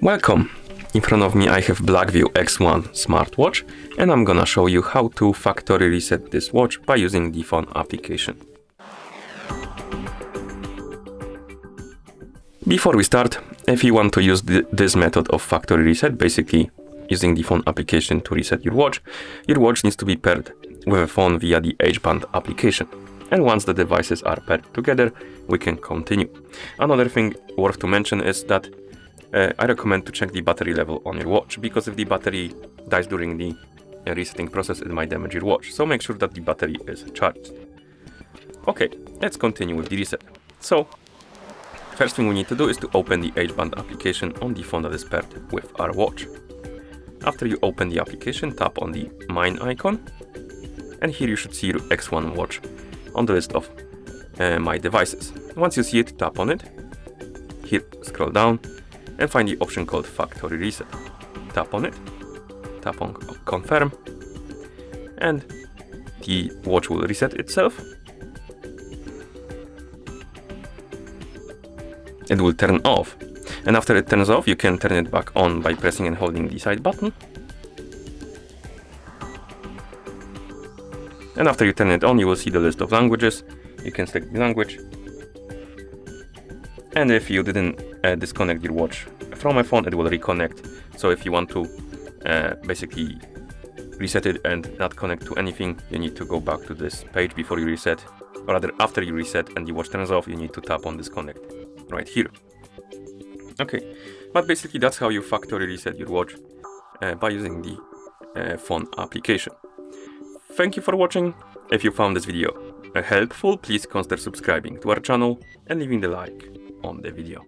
Welcome! In front of me I have BLACKVIEW X1 smartwatch, and I'm gonna show you how to factory reset this watch by using the phone application. Before we start, if you want to use this method of factory reset, basically using the phone application to reset your watch needs to be paired with a phone via the H-band application. And once the devices are paired together, we can continue. Another thing worth to mention is that I recommend to check the battery level on your watch, because if the battery dies during the resetting process, it might damage your watch. So make sure that the battery is charged. Okay, let's continue with the reset. So, first thing we need to do is to open the H-band application on the phone that is paired with our watch. After you open the application, tap on the Mine icon, and here you should see your X1 watch on the list of My Devices. Once you see it, tap on it. Here, scroll down and find the option called Factory Reset. Tap on it, tap on Confirm, and the watch will reset itself. It will turn off, and after it turns off, you can turn it back on by pressing and holding the side button. And after you turn it on, you will see the list of languages. You can select the language. And if you didn't disconnect your watch from a phone, it will reconnect. So if you want to basically reset it and not connect to anything, you need to go back to this page before you reset, or rather after you reset and the watch turns off, you need to tap on disconnect right here. Okay, but basically that's how you factory reset your watch by using the phone application. Thank you for watching. If you found this video helpful, please consider subscribing to our channel and leaving the like on the video.